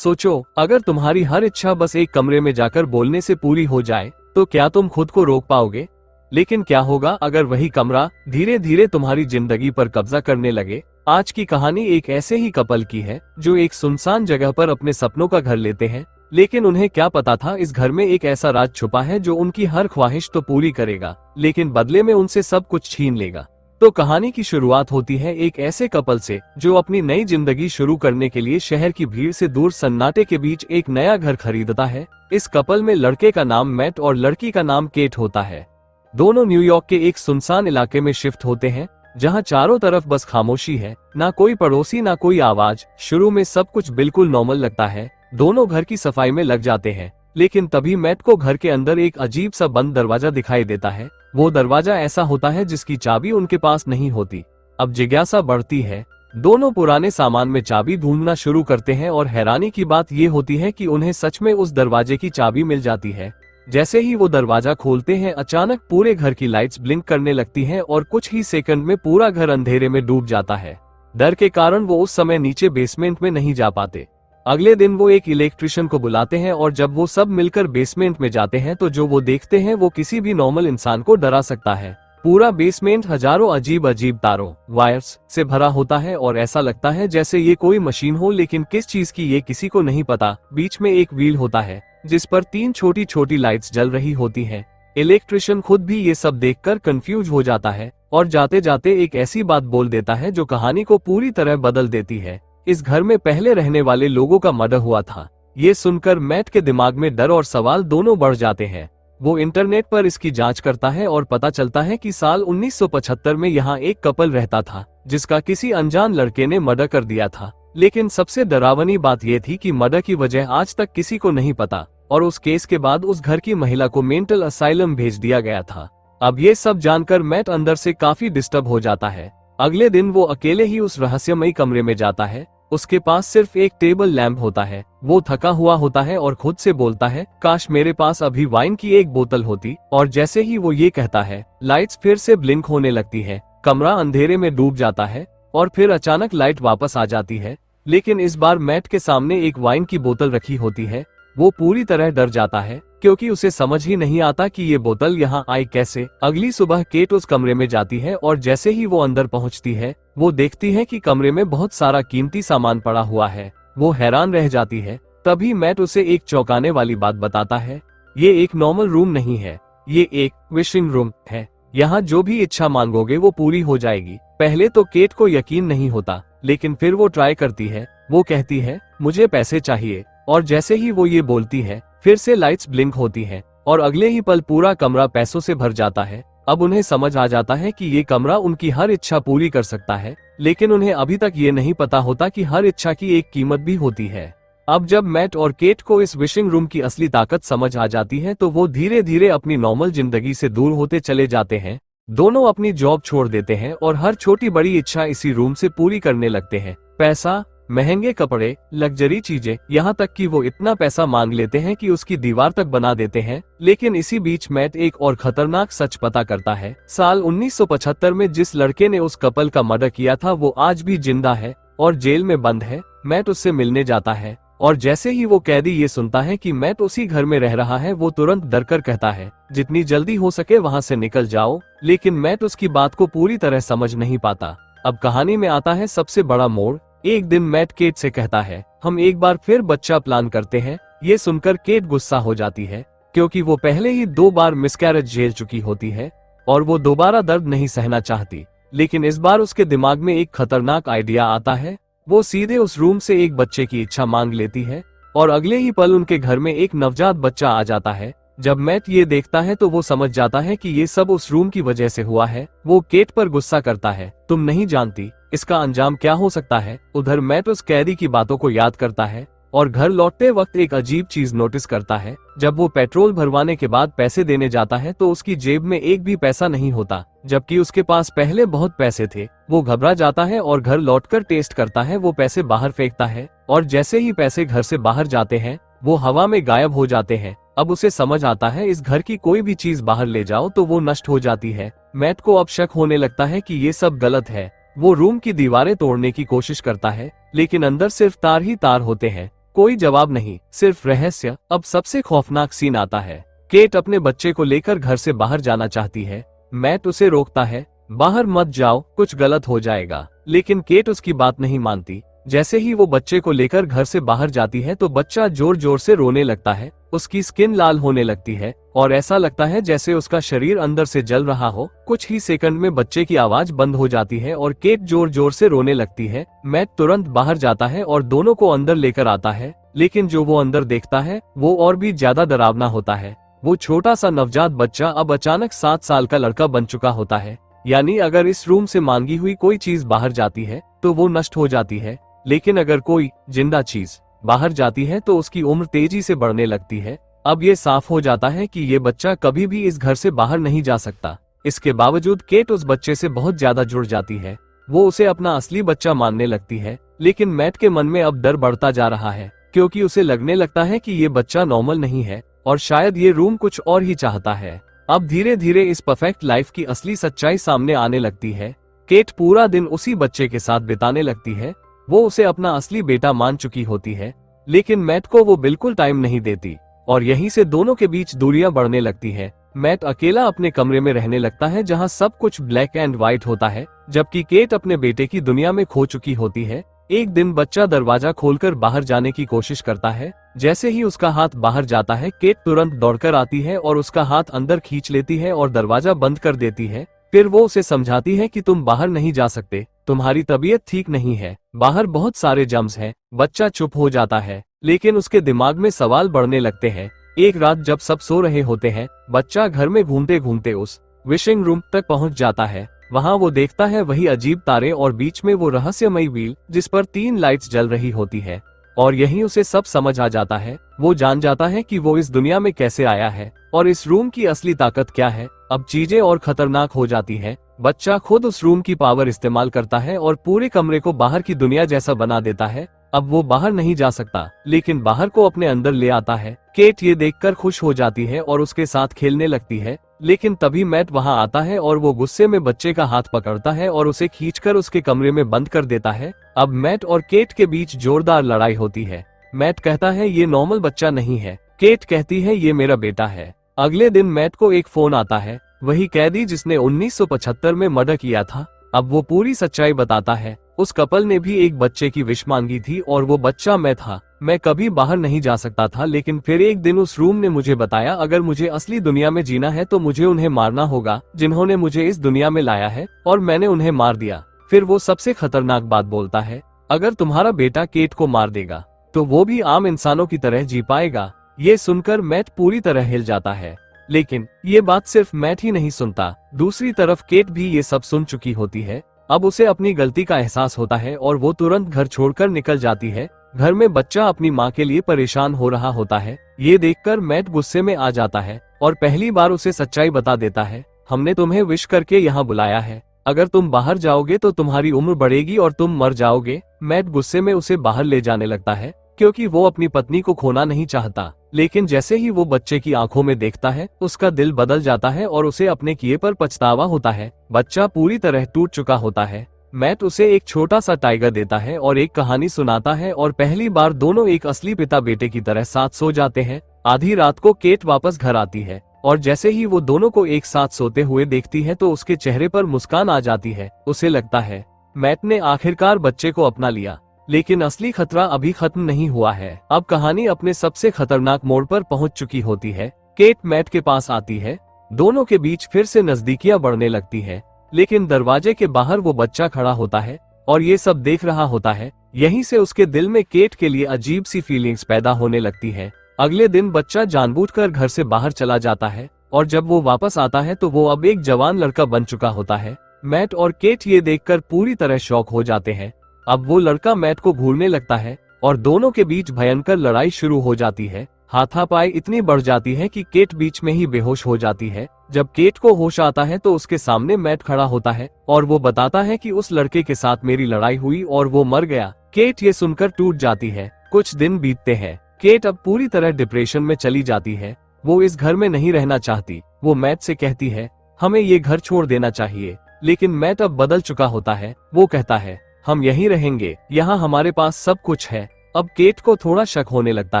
सोचो, अगर तुम्हारी हर इच्छा बस एक कमरे में जाकर बोलने से पूरी हो जाए तो क्या तुम खुद को रोक पाओगे? लेकिन क्या होगा अगर वही कमरा धीरे धीरे तुम्हारी जिंदगी पर कब्जा करने लगे? आज की कहानी एक ऐसे ही कपल की है जो एक सुनसान जगह पर अपने सपनों का घर लेते हैं, लेकिन उन्हें क्या पता था इस घर में एक ऐसा राज छुपा है जो उनकी हर ख्वाहिश तो पूरी करेगा, लेकिन बदले में उनसे सब कुछ छीन लेगा। तो कहानी की शुरुआत होती है एक ऐसे कपल से जो अपनी नई जिंदगी शुरू करने के लिए शहर की भीड़ से दूर सन्नाटे के बीच एक नया घर खरीदता है। इस कपल में लड़के का नाम मैट और लड़की का नाम केट होता है। दोनों न्यूयॉर्क के एक सुनसान इलाके में शिफ्ट होते हैं जहां चारों तरफ बस खामोशी है, ना कोई पड़ोसी ना कोई आवाज। शुरू में सब कुछ बिल्कुल नॉर्मल लगता है, दोनों घर की सफाई में लग जाते हैं, लेकिन तभी मैट को घर के अंदर एक अजीब सा बंद दरवाजा दिखाई देता है। वो दरवाजा ऐसा होता है जिसकी चाबी उनके पास नहीं होती। अब जिज्ञासा बढ़ती है, दोनों पुराने सामान में चाबी ढूंढना शुरू करते हैं और हैरानी की बात ये होती है कि उन्हें सच में उस दरवाजे की चाबी मिल जाती है। जैसे ही वो दरवाजा खोलते हैं अचानक पूरे घर की लाइट्स ब्लिंक करने लगती हैं और कुछ ही सेकंड में पूरा घर अंधेरे में डूब जाता है। डर के कारण वो उस समय नीचे बेसमेंट में नहीं जा पाते। अगले दिन वो एक इलेक्ट्रिशियन को बुलाते हैं और जब वो सब मिलकर बेसमेंट में जाते हैं तो जो वो देखते हैं वो किसी भी नॉर्मल इंसान को डरा सकता है। पूरा बेसमेंट हजारों अजीब अजीब तारों, वायर्स से भरा होता है और ऐसा लगता है जैसे ये कोई मशीन हो, लेकिन किस चीज की ये किसी को नहीं पता। बीच में एक व्हील होता है जिस पर 3 छोटी छोटी लाइट्स जल रही होती हैं। इलेक्ट्रिशियन खुद भी ये सब देखकर कंफ्यूज हो जाता है और जाते जाते एक ऐसी बात बोल देता है जो कहानी को पूरी तरह बदल देती है। इस घर में पहले रहने वाले लोगों का मर्डर हुआ था। ये सुनकर मैट के दिमाग में डर और सवाल दोनों बढ़ जाते हैं। वो इंटरनेट पर इसकी जांच करता है और पता चलता है कि साल 1975 में यहाँ एक कपल रहता था जिसका किसी अनजान लड़के ने मर्डर कर दिया था। लेकिन सबसे डरावनी बात यह थी कि मर्डर की वजह आज तक किसी को नहीं पता और उस केस के बाद उस घर की महिला को मेंटल असाइलम भेज दिया गया था। अब ये सब जानकर मैट अंदर से काफी डिस्टर्ब हो जाता है। अगले दिन वो अकेले ही उस रहस्यमयी कमरे में जाता है। उसके पास सिर्फ एक टेबल लैंप होता है। वो थका हुआ होता है और खुद से बोलता है, काश मेरे पास अभी वाइन की एक बोतल होती। और जैसे ही वो ये कहता है लाइट्स फिर से ब्लिंक होने लगती है, कमरा अंधेरे में डूब जाता है और फिर अचानक लाइट वापस आ जाती है। लेकिन इस बार मैट के सामने एक वाइन की बोतल रखी होती है। वो पूरी तरह डर जाता है क्योंकि उसे समझ ही नहीं आता कि ये बोतल यहाँ आई कैसे। अगली सुबह केट उस कमरे में जाती है और जैसे ही वो अंदर पहुँचती है वो देखती है कि कमरे में बहुत सारा कीमती सामान पड़ा हुआ है। वो हैरान रह जाती है। तभी मैट उसे एक चौंकाने वाली बात बताता है, ये एक नॉर्मल रूम नहीं है, ये एक विशिंग रूम है। यहाँ जो भी इच्छा मांगोगे वो पूरी हो जाएगी। पहले तो केट को यकीन नहीं होता, लेकिन फिर वो ट्राई करती है। वो कहती है, मुझे पैसे चाहिए। और जैसे ही वो ये बोलती है फिर से लाइट्स ब्लिंक होती हैं और अगले ही पल पूरा कमरा पैसों से भर जाता है। अब उन्हें समझ आ जाता है कि ये कमरा उनकी हर इच्छा पूरी कर सकता है, लेकिन उन्हें अभी तक ये नहीं पता होता कि हर इच्छा की एक कीमत भी होती है। अब जब मैट और केट को इस विशिंग रूम की असली ताकत समझ आ जाती है तो वो धीरे धीरे अपनी नॉर्मल जिंदगी से दूर होते चले जाते हैं। दोनों अपनी जॉब छोड़ देते हैं और हर छोटी बड़ी इच्छा इसी रूम से पूरी करने लगते हैं। पैसा, महंगे कपड़े, लग्जरी चीजें, यहाँ तक कि वो इतना पैसा मांग लेते हैं कि उसकी दीवार तक बना देते हैं। लेकिन इसी बीच मैट एक और खतरनाक सच पता करता है। साल 1975 में जिस लड़के ने उस कपल का मर्डर किया था वो आज भी जिंदा है और जेल में बंद है। मैट उससे मिलने जाता है और जैसे ही वो कैदी ये सुनता है कि मैट उसी घर में रह रहा है वो तुरंत डरकर कहता है, जितनी जल्दी हो सके वहाँ से निकल जाओ। लेकिन मैट उसकी बात को पूरी तरह समझ नहीं पाता। अब कहानी में आता है सबसे बड़ा मोड़। एक दिन मैट केट से कहता है, हम एक बार फिर बच्चा प्लान करते हैं। ये सुनकर केट गुस्सा हो जाती है क्योंकि वो पहले ही 2 बार मिसकैरेज झेल चुकी होती है और वो दोबारा दर्द नहीं सहना चाहती। लेकिन इस बार उसके दिमाग में एक खतरनाक आइडिया आता है। वो सीधे उस रूम से एक बच्चे की इच्छा मांग लेती है और अगले ही पल उनके घर में एक नवजात बच्चा आ जाता है। जब मैट ये देखता है तो वो समझ जाता है कि ये सब उस रूम की वजह से हुआ है। वो केट पर गुस्सा करता है, तुम नहीं जानती इसका अंजाम क्या हो सकता है। उधर मैट उस कैदी की बातों को याद करता है और घर लौटते वक्त एक अजीब चीज नोटिस करता है। जब वो पेट्रोल भरवाने के बाद पैसे देने जाता है तो उसकी जेब में एक भी पैसा नहीं होता, जबकि उसके पास पहले बहुत पैसे थे। वो घबरा जाता है और घर लौटकर टेस्ट करता है। वो पैसे बाहर फेंकता है और जैसे ही पैसे घर से बाहर जाते हैं वो हवा में गायब हो जाते हैं। अब उसे समझ आता है इस घर की कोई भी चीज बाहर ले जाओ तो वो नष्ट हो जाती है। मैट को अब शक होने लगता है कि ये सब गलत है। वो रूम की दीवारें तोड़ने की कोशिश करता है लेकिन अंदर सिर्फ तार ही तार होते हैं। कोई जवाब नहीं, सिर्फ रहस्य। अब सबसे खौफनाक सीन आता है। केट अपने बच्चे को लेकर घर से बाहर जाना चाहती है। मैट उसे रोकता है, बाहर मत जाओ, कुछ गलत हो जाएगा। लेकिन केट उसकी बात नहीं मानती। जैसे ही वो बच्चे को लेकर घर से बाहर जाती है तो बच्चा जोर जोर से रोने लगता है। उसकी स्किन लाल होने लगती है और ऐसा लगता है जैसे उसका शरीर अंदर से जल रहा हो। कुछ ही सेकंड में बच्चे की आवाज बंद हो जाती है और केट जोर जोर से रोने लगती है। मैट तुरंत बाहर जाता है और दोनों को अंदर लेकर आता है, लेकिन जो वो अंदर देखता है वो और भी ज्यादा डरावना होता है। वो छोटा सा नवजात बच्चा अब अचानक 7 साल का लड़का बन चुका होता है। यानी अगर इस रूम से मांगी हुई कोई चीज बाहर जाती है तो वो नष्ट हो जाती है, लेकिन अगर कोई जिंदा चीज बाहर जाती है तो उसकी उम्र तेजी से बढ़ने लगती है। अब ये साफ हो जाता है कि ये बच्चा कभी भी इस घर से बाहर नहीं जा सकता। इसके बावजूद केट उस बच्चे से बहुत ज्यादा जुड़ जाती है। वो उसे अपना असली बच्चा मानने लगती है, लेकिन मैट के मन में अब डर बढ़ता जा रहा है, क्योंकि उसे लगने लगता है कि ये बच्चा नॉर्मल नहीं है और शायद ये रूम कुछ और ही चाहता है। अब धीरे धीरे इस परफेक्ट लाइफ की असली सच्चाई सामने आने लगती है। केट पूरा दिन उसी बच्चे के साथ बिताने लगती है। वो उसे अपना असली बेटा मान चुकी होती है, लेकिन मैट को वो बिल्कुल टाइम नहीं देती और यहीं से दोनों के बीच दूरियां बढ़ने लगती है। मैट अकेला अपने कमरे में रहने लगता है जहां सब कुछ ब्लैक एंड व्हाइट होता है, जबकि केट अपने बेटे की दुनिया में खो चुकी होती है। एक दिन बच्चा दरवाजा खोलकर बाहर जाने की कोशिश करता है। जैसे ही उसका हाथ बाहर जाता है, केट तुरंत दौड़कर आती है और उसका हाथ अंदर खींच लेती है और दरवाजा बंद कर देती है। फिर वो उसे समझाती है कि तुम बाहर नहीं जा सकते, तुम्हारी तबीयत ठीक नहीं है, बाहर बहुत सारे जर्म्स हैं। बच्चा चुप हो जाता है, लेकिन उसके दिमाग में सवाल बढ़ने लगते हैं। एक रात जब सब सो रहे होते हैं, बच्चा घर में घूमते घूमते उस विशिंग रूम तक पहुंच जाता है। वहां वो देखता है वही अजीब तारे और बीच में वो रहस्यमयी व्हील जिस पर 3 लाइट्स जल रही होती है। और यहीं उसे सब समझ आ जाता है। वो जान जाता है कि वो इस दुनिया में कैसे आया है और इस रूम की असली ताकत क्या है। अब चीजें और खतरनाक हो जाती है। बच्चा खुद उस रूम की पावर इस्तेमाल करता है और पूरे कमरे को बाहर की दुनिया जैसा बना देता है। अब वो बाहर नहीं जा सकता, लेकिन बाहर को अपने अंदर ले आता है। केट ये देखकर खुश हो जाती है और उसके साथ खेलने लगती है, लेकिन तभी मैट वहां आता है और वो गुस्से में बच्चे का हाथ पकड़ता है और उसे खींचकर उसके कमरे में बंद कर देता है। अब मैट और केट के बीच जोरदार लड़ाई होती है। मैट कहता है ये नॉर्मल बच्चा नहीं है, केट कहती है ये मेरा बेटा है। अगले दिन मैट को एक फोन आता है, वही कैदी जिसने 1975 में मर्डर किया था। अब वो पूरी सच्चाई बताता है। उस कपल ने भी एक बच्चे की विश मांगी थी और वो बच्चा मैं था। मैं कभी बाहर नहीं जा सकता था, लेकिन फिर एक दिन उस रूम ने मुझे बताया अगर मुझे असली दुनिया में जीना है तो मुझे उन्हें मारना होगा जिन्होंने मुझे इस दुनिया में लाया है, और मैंने उन्हें मार दिया। फिर वो सबसे खतरनाक बात बोलता है, अगर तुम्हारा बेटा केट को मार देगा तो वो भी आम इंसानों की तरह जी पाएगा। ये सुनकर मैट पूरी तरह हिल जाता है, लेकिन ये बात सिर्फ मैट ही नहीं सुनता। दूसरी तरफ केट भी ये सब सुन चुकी होती है। अब उसे अपनी गलती का एहसास होता है और वो तुरंत घर छोड़कर निकल जाती है। घर में बच्चा अपनी माँ के लिए परेशान हो रहा होता है। ये देखकर मैट गुस्से में आ जाता है और पहली बार उसे सच्चाई बता देता है, हमने तुम्हें विश करके यहाँ बुलाया है, अगर तुम बाहर जाओगे तो तुम्हारी उम्र बढ़ेगी और तुम मर जाओगे। मैट गुस्से में उसे बाहर ले जाने लगता है, क्योंकि वो अपनी पत्नी को खोना नहीं चाहता। लेकिन जैसे ही वो बच्चे की आंखों में देखता है, उसका दिल बदल जाता है और उसे अपने किए पर पछतावा होता है। बच्चा पूरी तरह टूट चुका होता है। मैट उसे एक छोटा सा टाइगर देता है और एक कहानी सुनाता है और पहली बार दोनों एक असली पिता बेटे की तरह साथ सो जाते हैं। आधी रात को केट वापस घर आती है और जैसे ही वो दोनों को एक साथ सोते हुए देखती है तो उसके चेहरे पर मुस्कान आ जाती है। उसे लगता है मैट ने आखिरकार बच्चे को अपना लिया, लेकिन असली खतरा अभी खत्म नहीं हुआ है। अब कहानी अपने सबसे खतरनाक मोड़ पर पहुंच चुकी होती है। केट मैट के पास आती है, दोनों के बीच फिर से नजदीकियां बढ़ने लगती है, लेकिन दरवाजे के बाहर वो बच्चा खड़ा होता है और ये सब देख रहा होता है। यहीं से उसके दिल में केट के लिए अजीब सी फीलिंग्स पैदा होने लगती है। अगले दिन बच्चा जानबूझकर घर से बाहर चला जाता है और जब वो वापस आता है तो वो अब एक जवान लड़का बन चुका होता है। मैट और केट ये देखकर पूरी तरह शॉक हो जाते हैं। अब वो लड़का मैट को घूरने लगता है और दोनों के बीच भयंकर लड़ाई शुरू हो जाती है। हाथापाई इतनी बढ़ जाती है कि केट बीच में ही बेहोश हो जाती है। जब केट को होश आता है तो उसके सामने मैट खड़ा होता है और वो बताता है कि उस लड़के के साथ मेरी लड़ाई हुई और वो मर गया। केट ये सुनकर टूट जाती है। कुछ दिन बीतते हैं। केट अब पूरी तरह डिप्रेशन में चली जाती है। वो इस घर में नहीं रहना चाहती। वो मैट से कहती है, हमें ये घर छोड़ देना चाहिए, लेकिन मैट अब बदल चुका होता है। वो कहता है, हम यहीं रहेंगे, यहाँ हमारे पास सब कुछ है, अब केट को थोड़ा शक होने लगता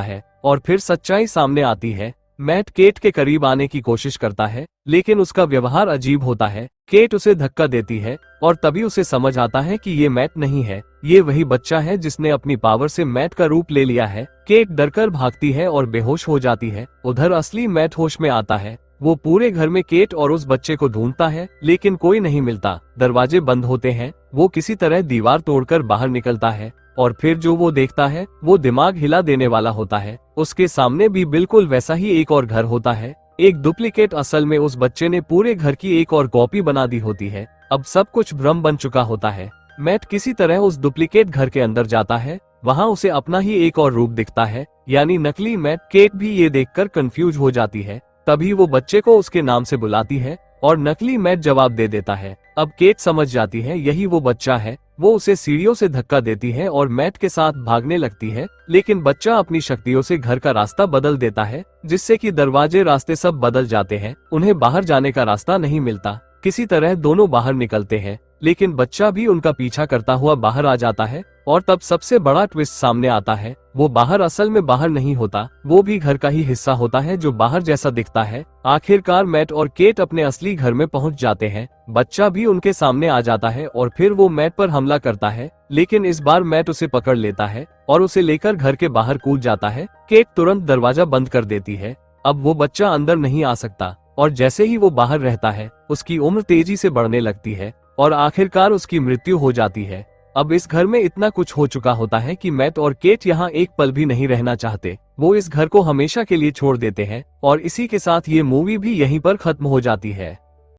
है और फिर सच्चाई सामने आती है। मैट केट के करीब आने की कोशिश करता है, लेकिन उसका व्यवहार अजीब होता है। केट उसे धक्का देती है और तभी उसे समझ आता है कि ये मैट नहीं है, ये वही बच्चा है जिसने अपनी पावर से मैट का रूप ले लिया है। केट डरकर भागती है और बेहोश हो जाती है। उधर असली मैट होश में आता है। वो पूरे घर में केट और उस बच्चे को ढूंढता है, लेकिन कोई नहीं मिलता। दरवाजे बंद होते हैं। वो किसी तरह दीवार तोड़कर बाहर निकलता है और फिर जो वो देखता है वो दिमाग हिला देने वाला होता है। उसके सामने भी बिल्कुल वैसा ही एक और घर होता है। एक डुप्लीकेट, असल में उस बच्चे ने पूरे घर की एक और कॉपी बना दी होती है। अब सब कुछ भ्रम बन चुका होता है। मैट किसी तरह उस डुप्लीकेट घर के अंदर जाता है। वहाँ उसे अपना ही एक और रूप दिखता है, यानी नकली मैट। केट भी ये देखकर कंफ्यूज हो जाती है। तभी वो बच्चे को उसके नाम से बुलाती है और नकली मैट जवाब दे देता है। अब केट समझ जाती है यही वो बच्चा है। वो उसे सीढ़ियों से धक्का देती है और मैट के साथ भागने लगती है, लेकिन बच्चा अपनी शक्तियों से घर का रास्ता बदल देता है, जिससे कि दरवाजे रास्ते सब बदल जाते हैं। उन्हें बाहर जाने का रास्ता नहीं मिलता। किसी तरह दोनों बाहर निकलते हैं, लेकिन बच्चा भी उनका पीछा करता हुआ बाहर आ जाता है। और तब सबसे बड़ा ट्विस्ट सामने आता है। वो बाहर असल में बाहर नहीं होता, वो भी घर का ही हिस्सा होता है जो बाहर जैसा दिखता है। आखिरकार मैट और केट अपने असली घर में पहुंच जाते हैं। बच्चा भी उनके सामने आ जाता है और फिर वो मैट पर हमला करता है, लेकिन इस बार मैट उसे पकड़ लेता है और उसे लेकर घर के बाहर कूद जाता है। केट तुरंत दरवाजा बंद कर देती है। अब वो बच्चा अंदर नहीं आ सकता और जैसे ही वो बाहर रहता है उसकी उम्र तेजी से बढ़ने लगती है और आखिरकार उसकी मृत्यु हो जाती है। अब इस घर में इतना कुछ हो चुका होता है कि मैट और केट यहाँ एक पल भी नहीं रहना चाहते। वो इस घर को हमेशा के लिए छोड़ देते हैं और इसी के साथ ये मूवी भी यहीं पर खत्म हो जाती है।